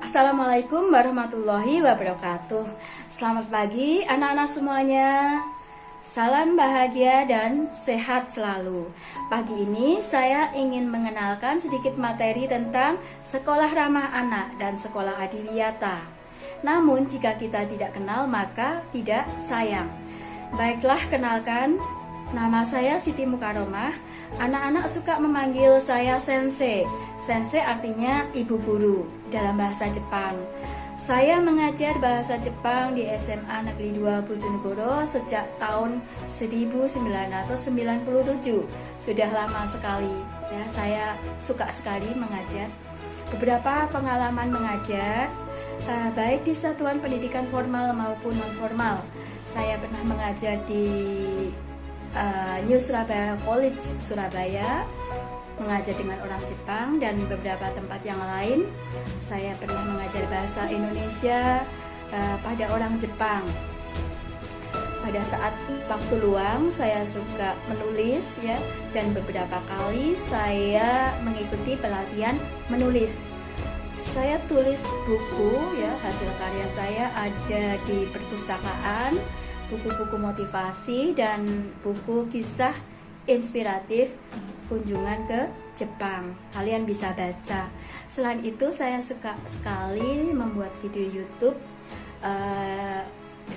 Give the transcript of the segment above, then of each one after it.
Assalamualaikum warahmatullahi wabarakatuh. Selamat pagi anak-anak semuanya. Salam bahagia dan sehat selalu. Pagi ini saya ingin mengenalkan sedikit materi tentang sekolah ramah anak dan sekolah adiwiyata. Namun jika kita tidak kenal maka tidak sayang. Baiklah, kenalkan, nama saya Siti Mukaromah. Anak-anak suka memanggil saya sensei. Sensei artinya ibu guru dalam bahasa Jepang. Saya mengajar bahasa Jepang di SMA Negeri 2 Bojonegoro sejak tahun 1997. Sudah lama sekali ya, saya suka sekali mengajar. Beberapa pengalaman mengajar baik di satuan pendidikan formal maupun non formal. Saya pernah mengajar di New Surabaya College Surabaya, mengajar dengan orang Jepang, dan beberapa tempat yang lain. Saya pernah mengajar bahasa Indonesia pada orang Jepang. Pada saat waktu luang saya suka menulis ya, dan beberapa kali saya mengikuti pelatihan menulis. Saya tulis buku ya, hasil karya saya ada di perpustakaan, buku-buku motivasi dan buku kisah inspiratif kunjungan ke Jepang. Kalian bisa baca. Selain itu saya suka sekali membuat video YouTube,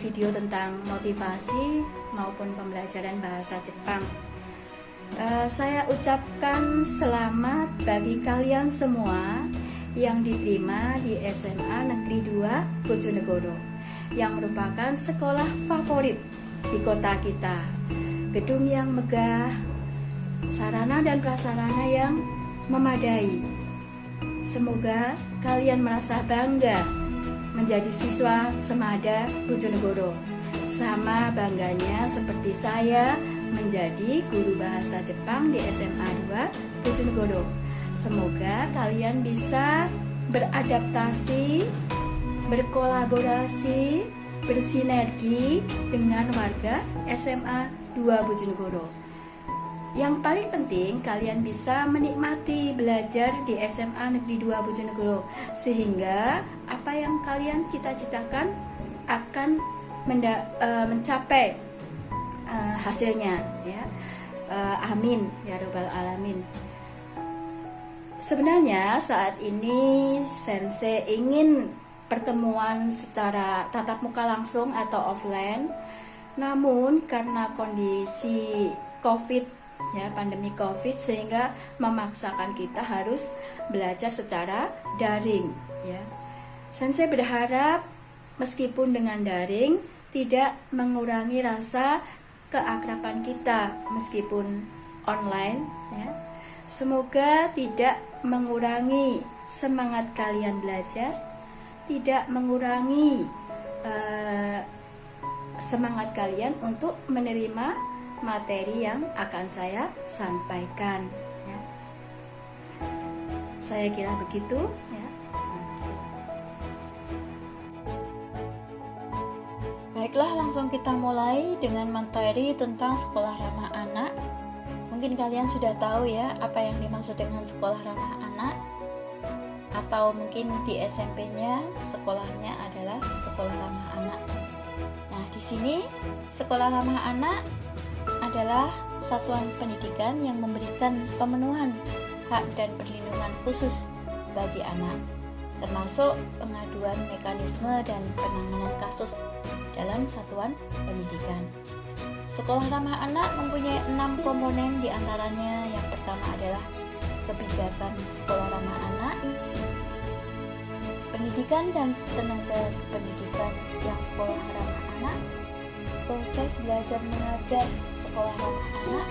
video tentang motivasi maupun pembelajaran bahasa Jepang. Saya ucapkan selamat bagi kalian semua yang diterima di SMA Negeri 2 Bojonegoro, yang merupakan sekolah favorit di kota kita. Gedung yang megah, sarana dan prasarana yang memadai. Semoga kalian merasa bangga menjadi siswa Semada Bojonegoro, sama bangganya seperti saya menjadi guru bahasa Jepang di SMA 2 Bojonegoro. Semoga kalian bisa beradaptasi, berkolaborasi, bersinergi dengan warga SMA 2 Bojonegoro. Yang paling penting kalian bisa menikmati belajar di SMA Negeri 2 Bojonegoro, sehingga apa yang kalian cita-citakan akan mencapai hasilnya ya. Amin ya robbal alamin. Sebenarnya saat ini Sensei ingin pertemuan secara tatap muka langsung atau offline, namun karena kondisi COVID ya, pandemi COVID, sehingga memaksakan kita harus belajar secara daring ya. Sensei berharap meskipun dengan daring tidak mengurangi rasa keakraban kita meskipun online ya. Semoga tidak mengurangi semangat kalian belajar, tidak mengurangi semangat kalian untuk menerima materi yang akan saya sampaikan ya. Saya kira begitu ya. Baiklah, langsung kita mulai dengan materi tentang sekolah ramah anak. Mungkin kalian sudah tahu ya apa yang dimaksud dengan sekolah ramah anak, atau mungkin di SMP-nya sekolahnya adalah sekolah ramah anak. Nah, di sini sekolah ramah anak adalah satuan pendidikan yang memberikan pemenuhan hak dan perlindungan khusus bagi anak, termasuk pengaduan mekanisme dan penanganan kasus dalam satuan pendidikan. Sekolah ramah anak mempunyai 6 komponen, diantaranya yang pertama adalah kebijakan sekolah ramah anak, pendidikan dan tenaga pendidikan yang sekolah ramah anak, proses belajar mengajar sekolah ramah anak,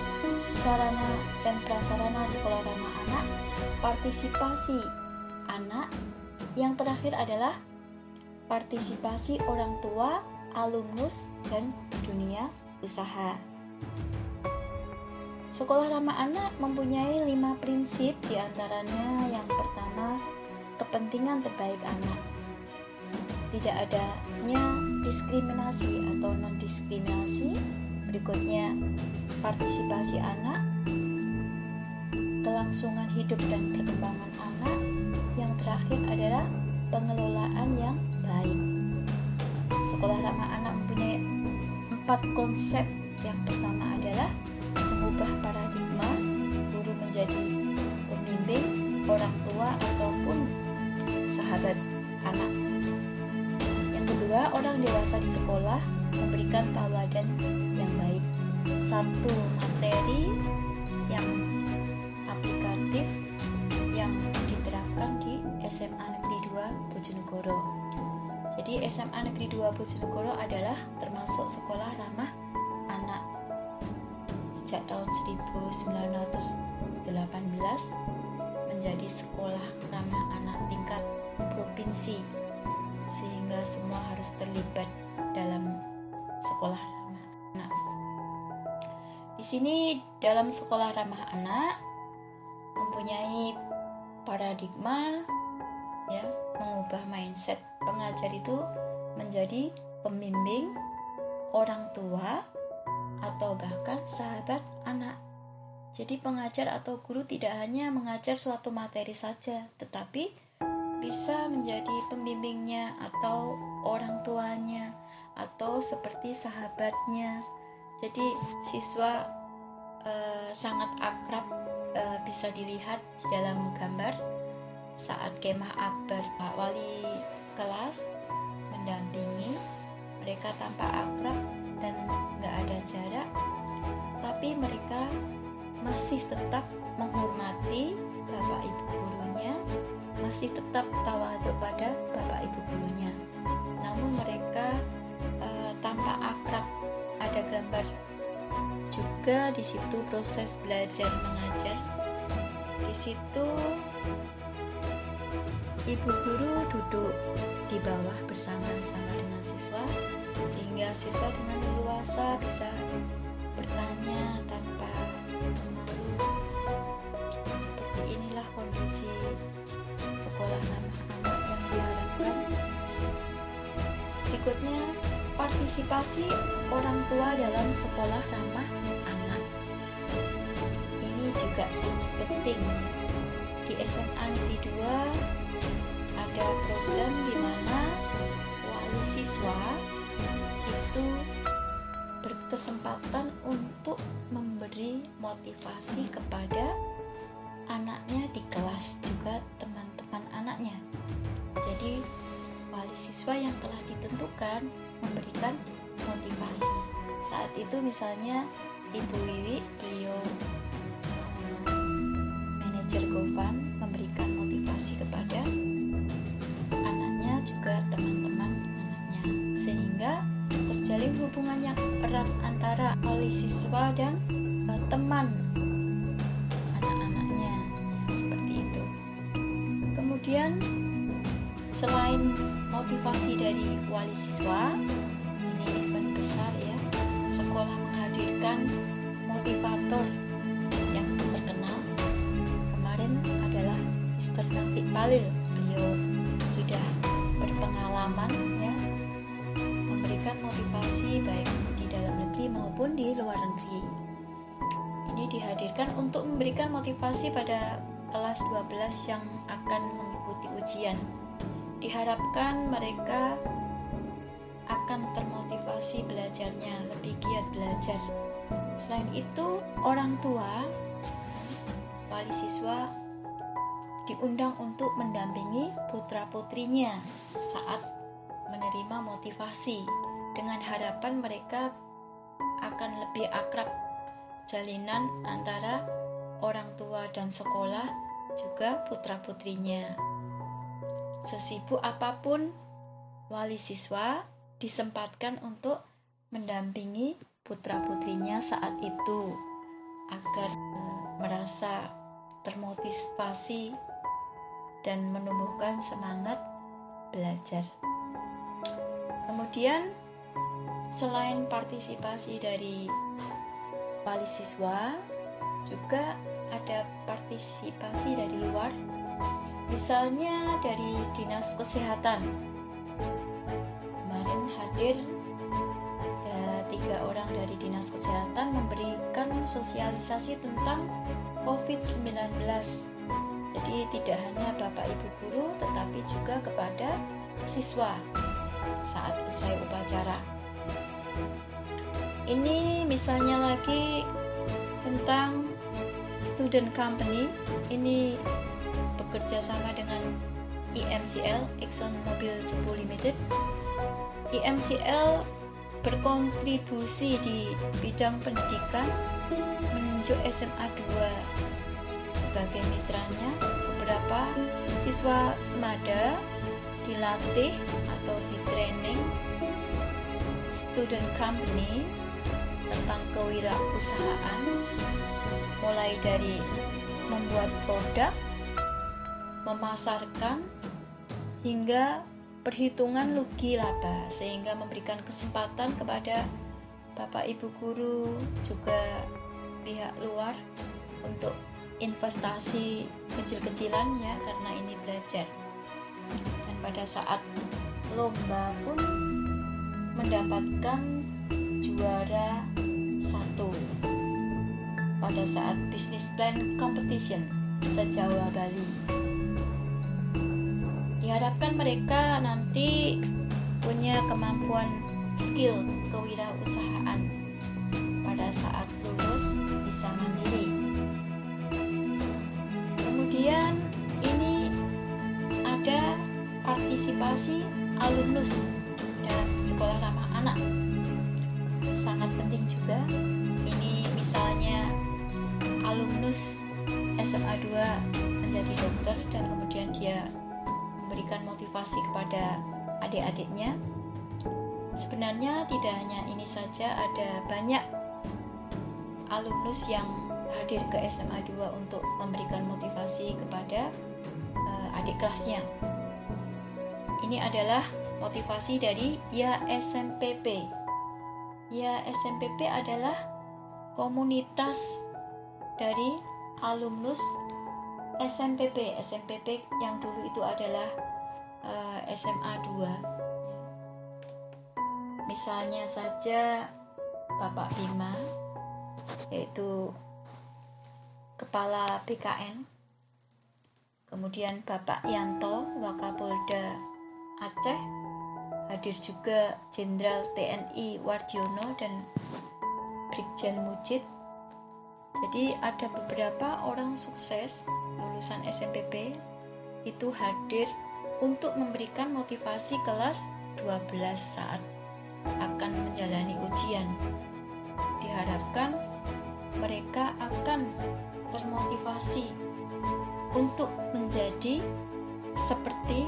sarana dan prasarana sekolah ramah anak, partisipasi anak, yang terakhir adalah partisipasi orang tua, alumnus, dan dunia usaha. Sekolah ramah anak mempunyai 5 prinsip, diantaranya yang pertama, kepentingan terbaik anak. Tidak adanya diskriminasi atau non-diskriminasi. Berikutnya, partisipasi anak, kelangsungan hidup dan perkembangan anak. Yang terakhir adalah pengelolaan yang baik. Sekolah ramah anak mempunyai 4 konsep. Yang pertama adalah mengubah paradigma, guru menjadi pembimbing, orang tua ataupun sahabat anak. Yang kedua, orang dewasa di sekolah memberikan tauladan yang baik. 1. Materi yang aplikatif yang diterapkan di SMA Negeri 2 Bojonegoro. Jadi SMA Negeri 2 Bojonegoro adalah termasuk sekolah ramah anak. Sejak tahun 1918 menjadi sekolah ramah anak tingkat provinsi, sehingga semua harus terlibat dalam sekolah ramah anak. Di sini dalam sekolah ramah anak mempunyai paradigma, ya, mengubah mindset. Pengajar itu menjadi pembimbing, orang tua, atau bahkan sahabat anak. Jadi pengajar atau guru tidak hanya mengajar suatu materi saja, tetapi bisa menjadi pembimbingnya atau orang tuanya atau seperti sahabatnya. Jadi siswa sangat akrab, bisa dilihat di dalam gambar saat kemah akbar Pak Wali kelas mendampingi mereka tanpa akrab dan nggak ada jarak, tapi mereka masih tetap menghormati bapak ibu gurunya, masih tetap tawadhu pada bapak ibu gurunya. Namun mereka tanpa akrab. Ada gambar juga di situ proses belajar mengajar. Di situ ibu guru duduk di bawah bersama-sama dengan siswa, sehingga siswa dengan leluasa bisa bertanya tanpa malu. Seperti inilah kondisi sekolah ramah anak yang diharapkan. Berikutnya, partisipasi orang tua dalam sekolah ramah anak. Ini juga sangat penting. Di SMA Negeri 2 ada program di mana wali siswa itu berkesempatan untuk memberi motivasi kepada anaknya di kelas, juga teman-teman anaknya. Jadi wali siswa yang telah ditentukan memberikan motivasi. Saat itu misalnya Ibu Wiwi, beliau manajer Gofan, memberikan motivasi kepada anaknya, juga teman-teman anaknya, sehingga terjalin hubungan yang erat antara wali siswa dan teman anak-anaknya, seperti itu. Kemudian selain motivasi dari wali siswa, ini event besar ya, sekolah menghadirkan motivator yang terkenal. Kemarin adalah Mr. Taufik Palil. Beliau sudah berpengalaman ya, memberikan motivasi baik di dalam negeri maupun di luar negeri. Ini dihadirkan untuk memberikan motivasi pada kelas 12 yang akan mengikuti ujian. Diharapkan mereka akan termotivasi belajarnya, lebih giat belajar. Selain itu, orang tua, wali siswa diundang untuk mendampingi putra-putrinya saat menerima motivasi, dengan harapan mereka akan lebih akrab. Jalinan antara orang tua dan sekolah juga putra-putrinya. Sesibuk apapun, wali siswa disempatkan untuk mendampingi putra-putrinya saat itu agar merasa termotivasi dan menumbuhkan semangat belajar. Kemudian selain partisipasi dari wali siswa, juga ada partisipasi dari luar, misalnya dari dinas kesehatan. Kemarin hadir 3 orang dari dinas kesehatan memberikan sosialisasi tentang COVID-19. Jadi tidak hanya Bapak Ibu guru, tetapi juga kepada siswa saat usai upacara. Ini misalnya lagi tentang student company. Ini bekerja sama dengan EMCL, Exxon Mobil Cepu Limited. EMCL berkontribusi di bidang pendidikan, menunjuk SMA 2 sebagai mitranya. Beberapa siswa semada dilatih atau di-training student company tentang kewirausahaan, mulai dari membuat produk, memasarkan, hingga perhitungan rugi laba, sehingga memberikan kesempatan kepada Bapak Ibu guru juga pihak luar untuk investasi kecil-kecilan ya, karena ini belajar. Dan pada saat lomba pun mendapatkan juara 1 pada saat business plan competition se-Jawa Bali. Diharapkan mereka nanti punya kemampuan skill kewirausahaan pada saat lulus bisa mandiri. Kemudian ini ada partisipasi alumnus dalam sekolah ramah anak. Sangat penting juga. Ini misalnya alumnus SMA 2 menjadi dokter dan kemudian dia memberikan motivasi kepada adik-adiknya. Sebenarnya tidak hanya ini saja, ada banyak alumnus yang hadir ke SMA 2 untuk memberikan motivasi kepada adik kelasnya. Ini adalah motivasi dari YASMPP. YASMPP adalah komunitas dari alumnus SMPP. SMPP yang dulu itu adalah SMA 2. Misalnya saja Bapak Bima, yaitu Kepala BKN, kemudian Bapak Yanto, Wakapolda Aceh, hadir juga Jenderal TNI Wardiono dan Brigjen Mujid. Jadi ada beberapa orang sukses lulusan SMPP itu hadir untuk memberikan motivasi kelas 12 saat akan menjalani ujian. Diharapkan mereka akan termotivasi untuk menjadi seperti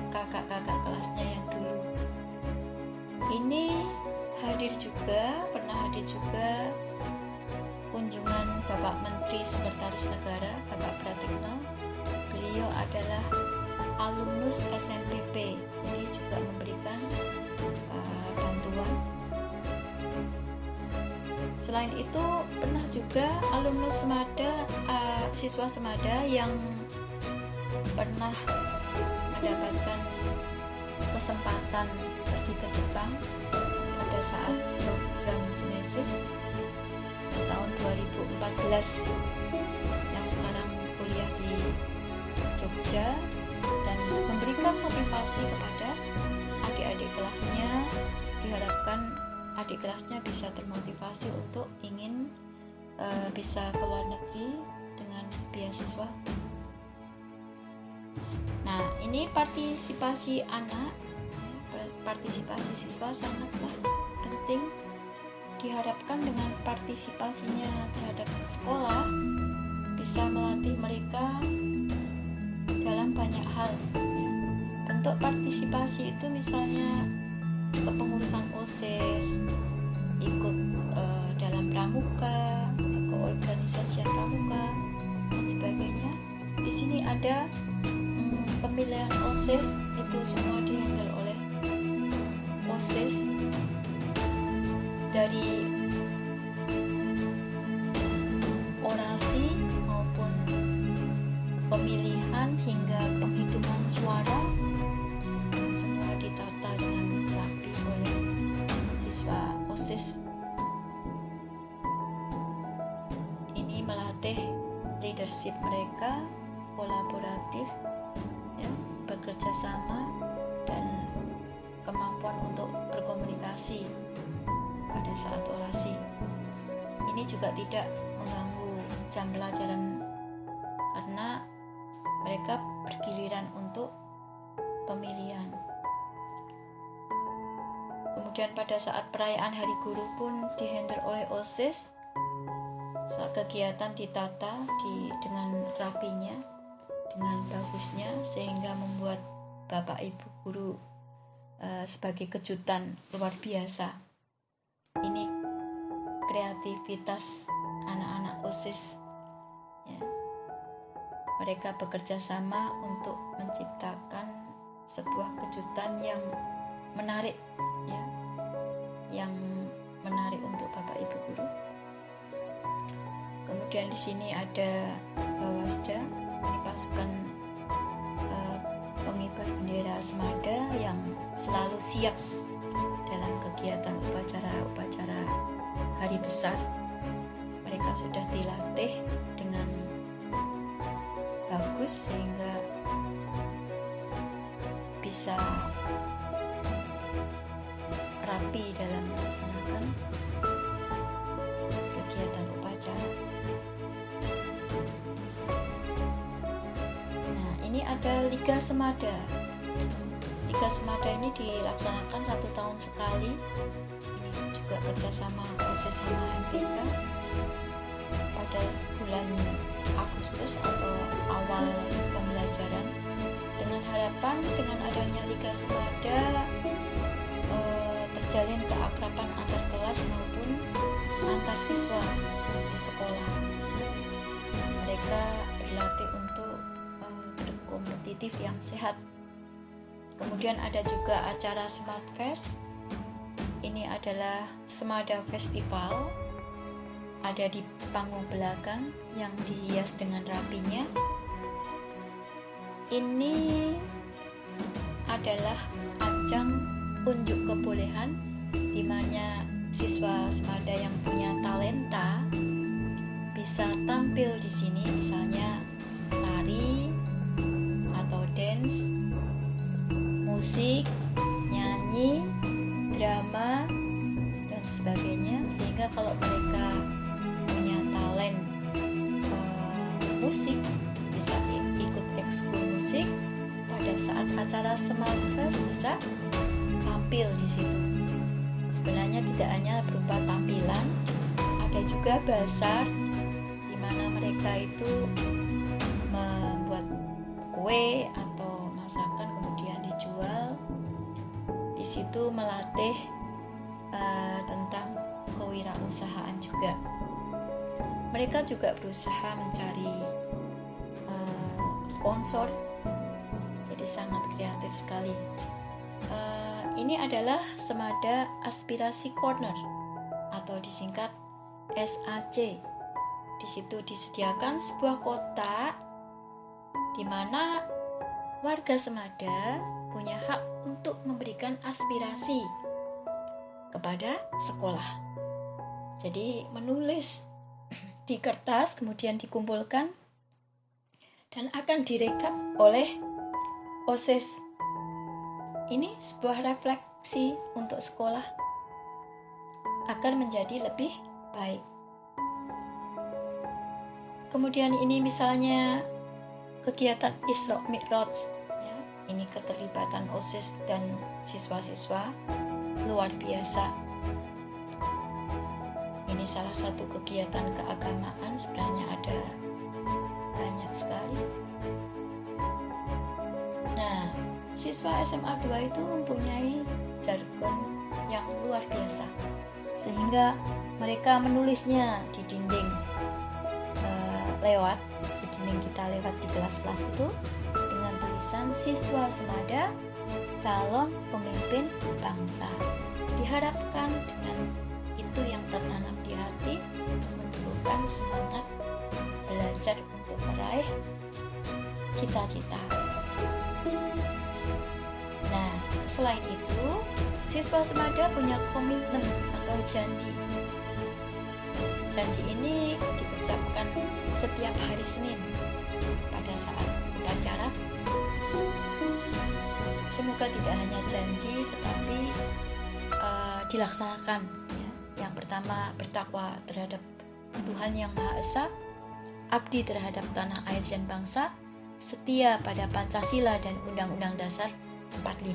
kakak-kakak kelasnya yang dulu. Ini pernah hadir juga kunjungan Bapak Menteri Sekretaris Negara, Bapak Pratikno. Beliau adalah alumnus SMPP, jadi juga memberikan bantuan. Selain itu pernah juga alumnus semada, siswa semada yang pernah mendapatkan kesempatan pergi ke Jepang pada saat program Genesis tahun 2014, yang sekarang kuliah di Jogja, dan memberikan motivasi kepada adik-adik kelasnya. Diharapkan adik kelasnya bisa termotivasi untuk ingin bisa ke luar negeri dengan beasiswa. Nah, ini partisipasi anak, partisipasi siswa sangatlah penting. Diharapkan dengan partisipasinya terhadap sekolah bisa melatih mereka dalam banyak hal. Bentuk partisipasi itu misalnya kepengurusan OSIS, ikut dalam pramuka, keorganisasian pramuka, dan sebagainya. Di sini ada pemilihan OSIS, itu semua dihandle oleh OSIS. dari orasi maupun pemilihan hingga penghitungan suara, semua ditata dengan rapi oleh siswa OSIS. Ini melatih leadership mereka, kolaboratif, ya, bekerja sama, dan kemampuan untuk berkomunikasi pada saat orasi. Ini juga tidak mengganggu jam pelajaran karena mereka bergiliran untuk pemilihan. Kemudian pada saat perayaan Hari Guru pun dihandle oleh OSIS. Saat kegiatan ditata dengan rapinya, dengan bagusnya, sehingga membuat Bapak Ibu guru sebagai kejutan luar biasa. Ini kreativitas anak-anak OSIS, ya. Mereka bekerja sama untuk menciptakan sebuah kejutan yang menarik, ya, yang menarik untuk Bapak Ibu guru. Kemudian di sini ada Bawasda, ini pasukan pengibar bendera Semada yang selalu siap dalam kegiatan upacara hari besar. Mereka sudah dilatih dengan bagus sehingga bisa rapi dalam melaksanakan kegiatan upacara. Nah, ini ada Liga Semada. Liga Semada ini dilaksanakan 1 tahun sekali. Ini juga kerjasama OSIS sama MPK pada bulan Agustus atau awal pembelajaran, dengan harapan dengan adanya Liga Semada terjalin keakraban antar kelas maupun antar siswa di sekolah. Mereka berlatih untuk berkompetitif yang sehat. Kemudian ada juga acara Smart Fest. Ini adalah Semada Festival, ada di panggung belakang yang dihias dengan rapinya. Ini adalah ajang unjuk kebolehan di mana siswa Semada yang punya talenta bisa tampil di sini, misalnya tari atau dance, musik, nyanyi, drama, dan sebagainya. Sehingga kalau mereka punya talent musik, bisa ikut ekskul musik, pada saat acara Smart Fest bisa tampil di situ. Sebenarnya tidak hanya berupa tampilan, ada juga bazar di mana mereka itu membuat kue atau masakan kemudian dijual. Di situ melatih tentang kewirausahaan juga. Mereka juga berusaha mencari sponsor, jadi sangat kreatif sekali. Ini adalah Semada Aspirasi Corner atau disingkat SAC. Di situ disediakan sebuah kotak di mana warga Semada punya hak untuk memberikan aspirasi kepada sekolah. Jadi menulis di kertas kemudian dikumpulkan dan akan direkap oleh OSIS. Ini sebuah refleksi untuk sekolah agar menjadi lebih baik. Kemudian ini misalnya kegiatan Isra Mi'raj, ya. Ini keterlibatan OSIS dan siswa-siswa luar biasa. Ini salah satu kegiatan keagamaan, sebenarnya ada banyak sekali. Nah, siswa SMA 2 itu mempunyai jargon yang luar biasa, sehingga mereka menulisnya di dinding di dinding kita lewat di kelas-kelas itu dengan tulisan siswa Semada calon pemimpin bangsa. Diharapkan dengan itu meraih cita-cita. Nah, selain itu, siswa Semada punya komitmen atau janji. Janji ini diucapkan setiap hari Senin pada saat upacara. Semoga tidak hanya janji tetapi dilaksanakan. Yang pertama, bertakwa terhadap Tuhan Yang Maha Esa, abdi terhadap tanah air dan bangsa, setia pada Pancasila dan Undang-Undang Dasar 45.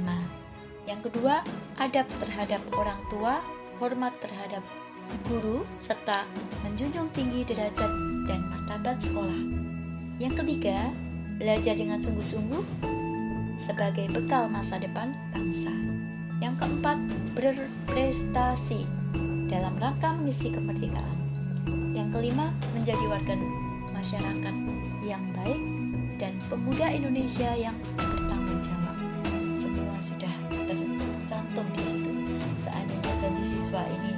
Yang kedua, adab terhadap orang tua, hormat terhadap guru, serta menjunjung tinggi derajat dan martabat sekolah. Yang ketiga, belajar dengan sungguh-sungguh sebagai bekal masa depan bangsa. Yang keempat, berprestasi dalam rangka mengisi kemerdekaan. Yang kelima, menjadi warga masyarakat yang baik dan pemuda Indonesia yang bertanggung jawab. Semua sudah tercantum di situ. Seandainya janji siswa ini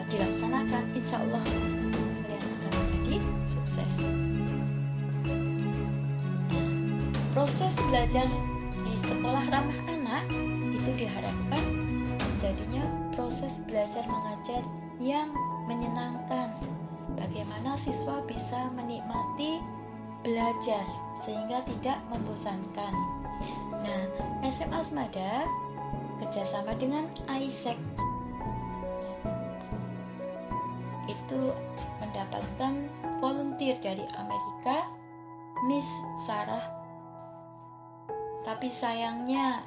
dilaksanakan, insya Allah kalian akan menjadi sukses. Nah, proses belajar di sekolah ramah anak itu diharapkan terjadinya proses belajar mengajar yang menyenangkan. Bagaimana siswa bisa menikmati belajar sehingga tidak membosankan. Nah, SMA Semada kerjasama dengan AIESEC itu mendapatkan volunteer dari Amerika, Miss Sarah. Tapi sayangnya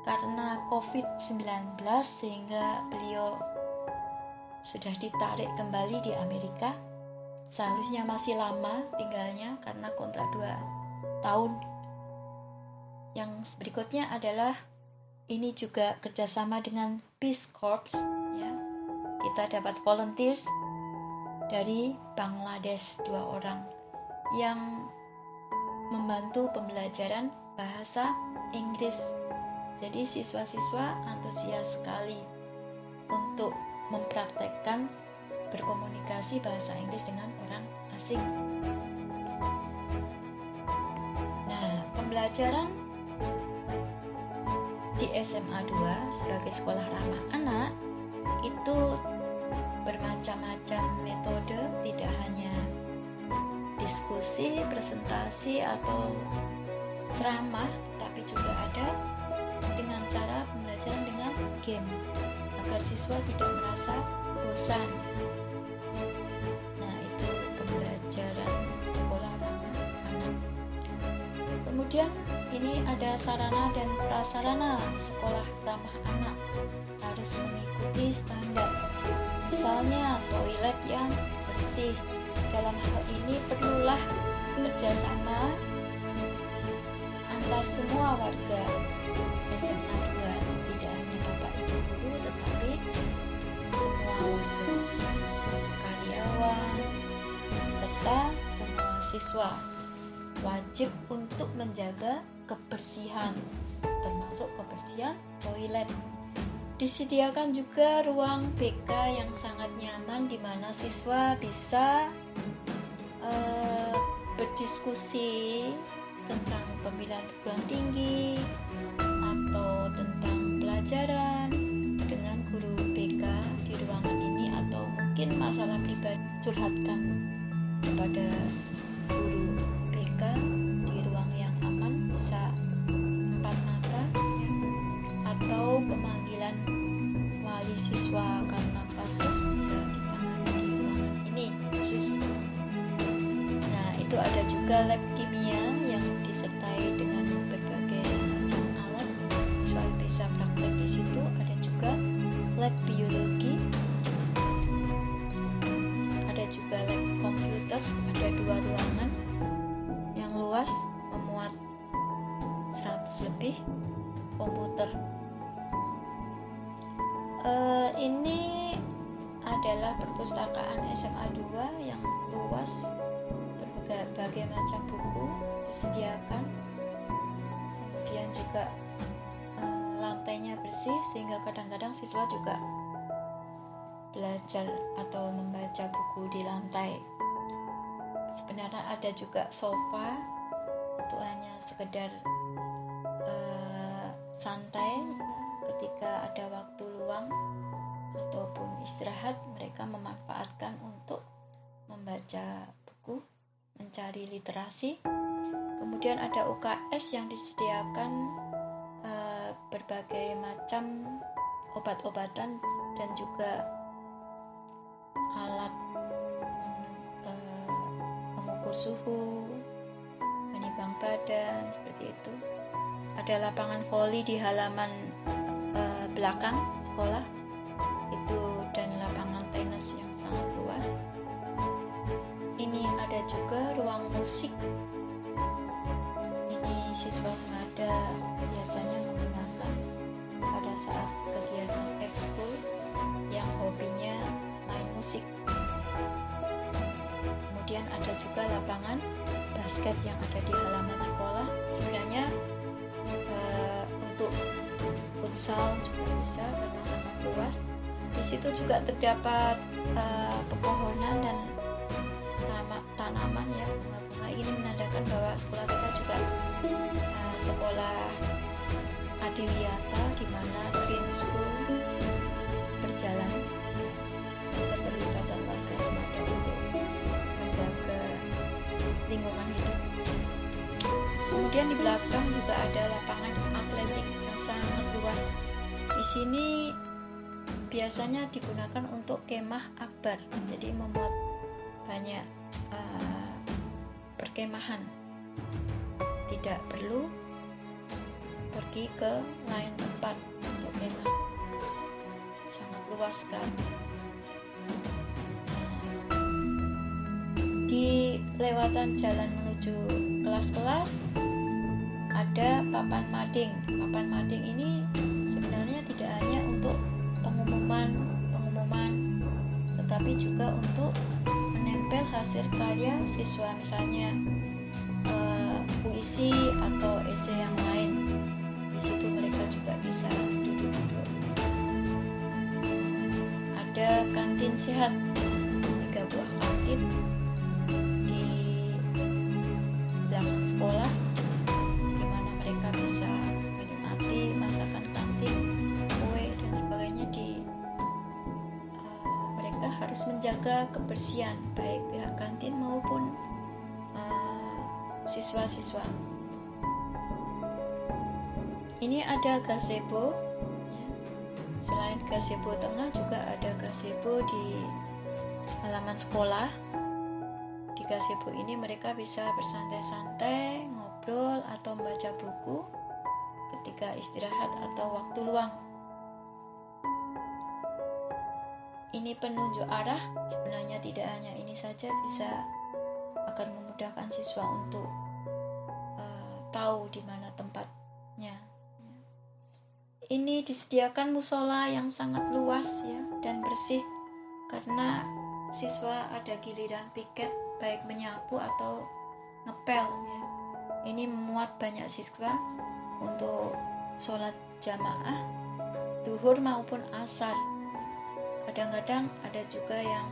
karena COVID-19 sehingga beliau sudah ditarik kembali di Amerika. Seharusnya masih lama tinggalnya karena kontrak 2 tahun. Yang berikutnya adalah ini juga kerjasama dengan Peace Corps, ya. Kita dapat volunteers dari Bangladesh 2 orang yang membantu pembelajaran bahasa Inggris. Jadi siswa-siswa antusias sekali untuk mempraktekkan berkomunikasi bahasa Inggris dengan orang asing. Nah, pembelajaran di SMA 2 sebagai sekolah ramah anak itu bermacam-macam metode, tidak hanya diskusi, presentasi atau ceramah, tapi juga ada dengan cara pembelajaran dengan game agar siswa tidak merasa bosan. Nah, itu pembelajaran sekolah ramah anak. Kemudian ini ada sarana dan prasarana sekolah ramah anak, harus mengikuti standar. Misalnya toilet yang bersih. Dalam hal ini perlulah kerjasama antar semua warga SMA 2, tidak hanya Bapak Ibu guru tetapi semua warga, karyawan, serta semua siswa wajib untuk menjaga kebersihan, termasuk kebersihan toilet. Disediakan juga ruang BK yang sangat nyaman di mana siswa bisa berdiskusi tentang pemilihan perguruan tinggi atau tentang pelajaran dengan guru BK di ruangan ini, atau mungkin masalah pribadi curhatkan kepada guru BK di ruang yang aman, bisa 4 mata ya. Atau pemanggilan wali siswa karena kasus bisa ditangani di ruangan ini khusus. Nah, itu ada juga lab kimia yang disertai dengan berbagai macam alat, siswa bisa praktek di situ. Ada juga lab biologi, ada juga lab komputer, ada 2 ruangan yang luas memuat 100 lebih komputer. Ini adalah perpustakaan SMA 2 yang luas, berbagai macam buku disediakan, kemudian juga lantainya bersih sehingga kadang-kadang siswa juga belajar atau membaca buku di lantai. Sebenarnya ada juga sofa untuk hanya sekedar santai ketika ada waktu luang ataupun istirahat. Mereka memanfaatkan untuk membaca buku, mencari literasi. Kemudian ada UKS yang disediakan berbagai macam obat-obatan dan juga alat mengukur suhu, menimbang badan, seperti itu. Ada lapangan voli di halaman belakang sekolah itu, dan lapangan tenis yang sangat luas. Ini ada juga ruang musik. Ini siswa semada biasanya menggunakan pada saat kegiatan ekskul yang hobinya main musik. Kemudian ada juga lapangan basket yang ada di halaman sekolah. Sebenarnya untuk futsal juga bisa karena sangat luas. Di situ juga terdapat pepohonan dan tanaman ya, bunga-bunga. Ini menandakan bahwa sekolah kita juga sekolah adiwiyata, di mana Green School berjalan, keterlibatan warga semada untuk menjaga lingkungan hidup. Kemudian di belakang juga ada lapangan atletik yang sangat luas. Di sini biasanya digunakan untuk kemah akbar, jadi memuat banyak perkemahan. Tidak perlu pergi ke lain tempat untuk kemah, sangat luas sekali. Di lewatan jalan menuju kelas-kelas ada papan mading. Papan mading ini sebenarnya tidak hanya untuk pengumuman, tetapi juga untuk menempel hasil karya siswa, misalnya puisi atau esai yang lain. Di situ mereka juga bisa duduk-duduk. Ada kantin sehat, 3 buah kantin di belakang sekolah, di mana mereka bisa menikmati masakan kantin, kue dan sebagainya. Mereka harus menjaga kebersihan baik pihak kantin maupun siswa-siswa. Ini ada gazebo. Selain gazebo tengah juga ada gazebo di halaman sekolah. Di gazebo ini mereka bisa bersantai-santai, ngobrol atau membaca buku ketika istirahat atau waktu luang. Ini penunjuk arah. Sebenarnya tidak hanya ini saja, bisa akan memudahkan siswa untuk tahu di mana tempatnya. Ini disediakan musola yang sangat luas ya dan bersih, karena siswa ada giliran piket baik menyapu atau ngepel ya. Ini memuat banyak siswa untuk sholat jamaah duhur maupun asar. Kadang-kadang ada juga yang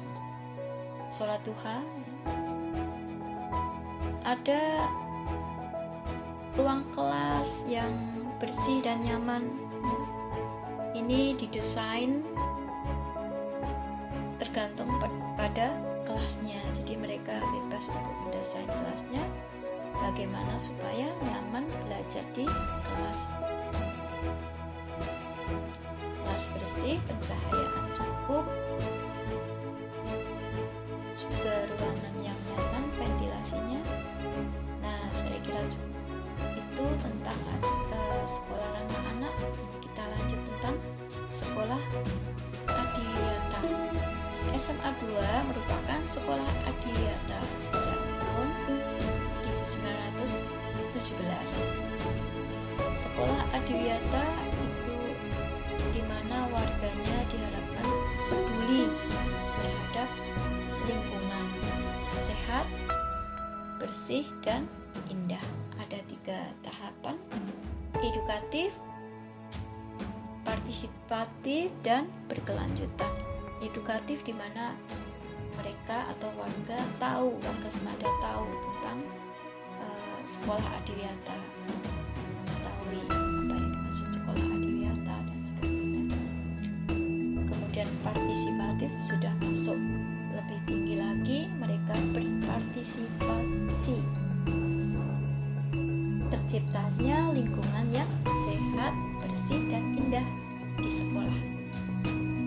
sholat duha. Ada ruang kelas yang bersih dan nyaman. Ini didesain tergantung pada kelasnya. Jadi mereka bebas untuk mendesain kelasnya bagaimana supaya nyaman belajar di kelas. Kelas bersih, pencahayaan cukup, juga ruangan yang nyaman, ventilasinya. Nah, saya kira cukup itu tentang sekolah ramah anak. Ini kita lanjut tentang sekolah adiwiyata. SMA 2 merupakan sekolah adiwiyata sejak tahun 1917. Sekolah adiwiyata itu di mana warganya diharapkan peduli terhadap lingkungan, sehat, bersih, dan indah. Ada 3 tahapan: edukatif, partisipatif, dan berkelanjutan. Edukatif di mana mereka atau warga Semada tahu tentang sekolah adiwiyata, mengetahui apa yang dimaksud sekolah adiwiyata dan sebagainya. Kemudian partisipatif sudah masuk lebih tinggi lagi, mereka berpartisipasi. Terciptanya lingkungan yang sehat, bersih, dan indah di sekolah.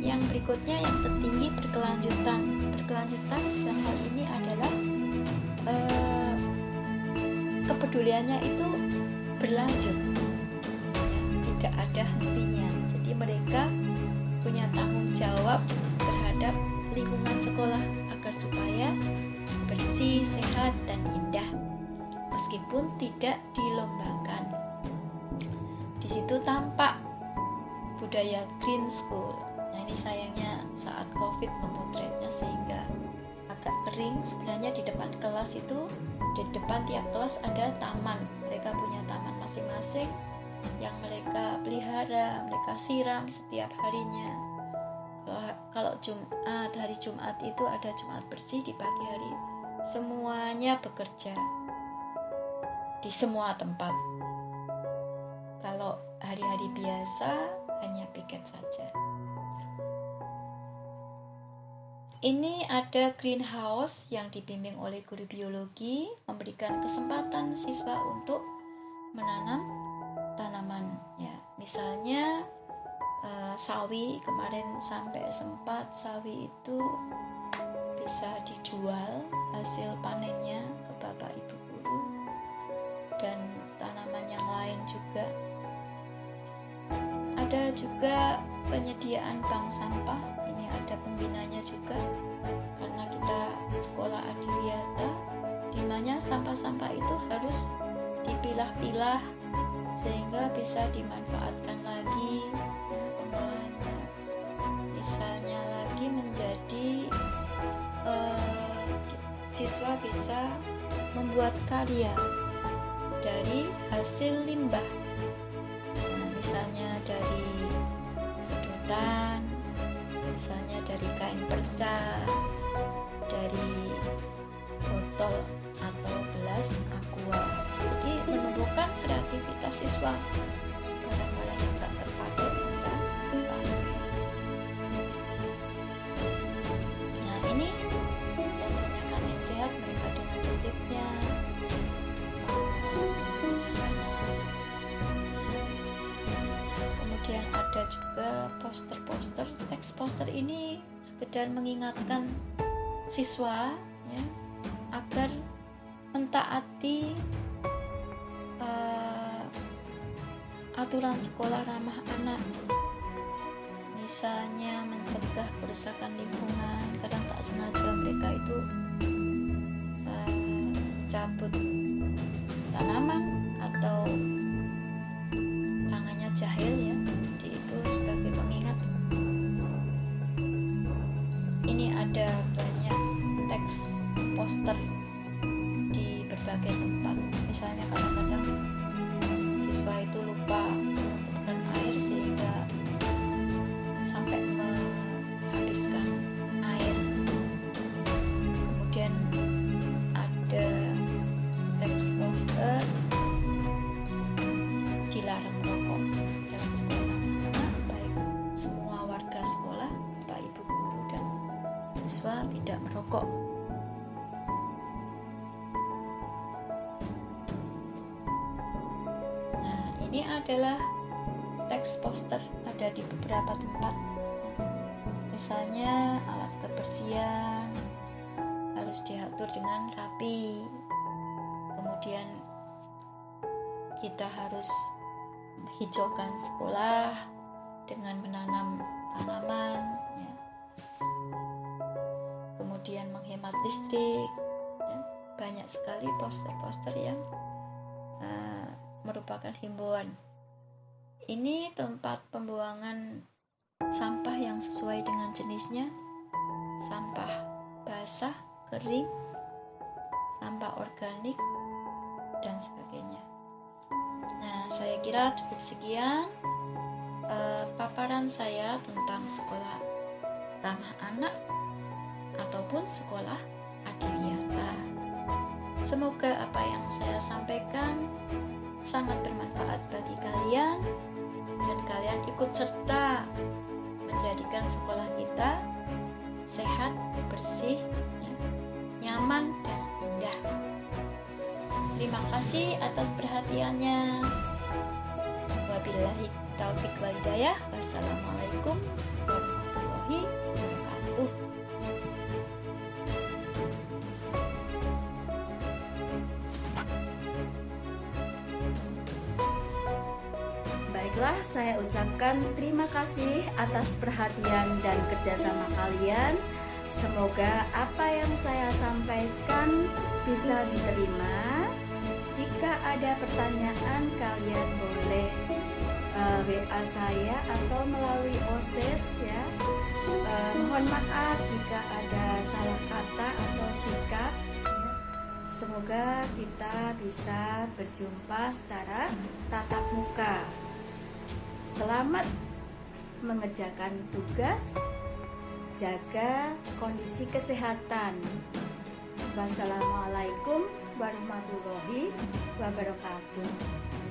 Yang berikutnya yang tertinggi berkelanjutan. Berkelanjutan dalam hal ini adalah kepeduliannya itu berlanjut, tidak ada hentinya. Jadi mereka punya tanggung jawab terhadap lingkungan sekolah agar supaya bersih, sehat, dan indah, meskipun tidak dilombakan. Di situ tampak budaya green school. Nah, ini sayangnya saat COVID memotretnya sehingga agak kering. Sebenarnya di depan kelas itu, di depan tiap kelas ada taman. Mereka punya taman masing-masing yang mereka pelihara, mereka siram setiap harinya. Kalau hari Jumat itu ada Jumat bersih di pagi hari. Semuanya bekerja di semua tempat. Kalau hari-hari biasa hanya piket saja. Ini ada greenhouse yang dibimbing oleh guru biologi, memberikan kesempatan siswa untuk menanam tanaman. Ya, misalnya sawi, kemarin sampai sempat sawi itu bisa dijual hasil panennya ke bapak ibu guru, dan tanaman yang lain juga. Ada juga penyediaan bank sampah. Ini ada pembinanya juga, karena kita sekolah adiwiyata, di mana sampah-sampah itu harus dipilah-pilah sehingga bisa dimanfaatkan lagi. Pengolahannya misalnya lagi menjadi siswa bisa membuat karya dari hasil limbah. Misalnya dari sedotan, misalnya dari kain perca, dari botol atau gelas aqua. Jadi menumbuhkan kreativitas siswa. Barang-barang yang tak terpakai bisa dipakai. Nah, ini contohnya kantin sehat, mereka dengan tertibnya. Kemudian ada juga poster-poster. Teks poster ini sekedar mengingatkan siswa ya, agar mentaati aturan sekolah ramah anak. Misalnya mencegah kerusakan lingkungan. Kadang tak sengaja mereka itu cabut tanaman atau tangannya jahil ya. Jadi itu sebagai pengingat. Ini ada banyak teks poster di berbagai tempat. Misalnya kadang-kadang siswa itu lupa menutupkan air sehingga sampai menghabiskan air. Kemudian ada teks poster dilarang merokok dalam sekolah, karena baik semua warga sekolah, bapak ibu guru dan siswa tidak merokok. Nah, ini adalah teks poster ada di beberapa tempat. Misalnya alat kebersihan harus diatur dengan rapi. Kemudian kita harus hijaukan sekolah dengan menanam tanaman ya. Kemudian menghemat listrik ya. Banyak sekali poster-poster yang merupakan himbauan. Ini tempat pembuangan sampah yang sesuai dengan jenisnya, sampah basah, kering, sampah organik, dan sebagainya. Nah, saya kira cukup sekian paparan saya tentang sekolah ramah anak ataupun sekolah adiwiyata. Semoga apa yang saya sampaikan sangat bermanfaat bagi kalian dan kalian ikut serta menjadikan sekolah kita sehat, bersih, nyaman, dan indah. Terima kasih atas perhatiannya. Wabillahi taufiq wal hidayah. Wassalamualaikum warahmatullahi wabarakatuh. Baiklah, saya ucapkan terima kasih atas perhatian dan kerjasama kalian. Semoga apa yang saya sampaikan bisa diterima. Jika ada pertanyaan, kalian boleh WA saya atau melalui OSIS ya. Mohon maaf jika ada salah kata atau sikap ya. Semoga kita bisa berjumpa secara tatap muka. Selamat mengerjakan tugas, jaga kondisi kesehatan. Wassalamualaikum warahmatullahi wabarakatuh.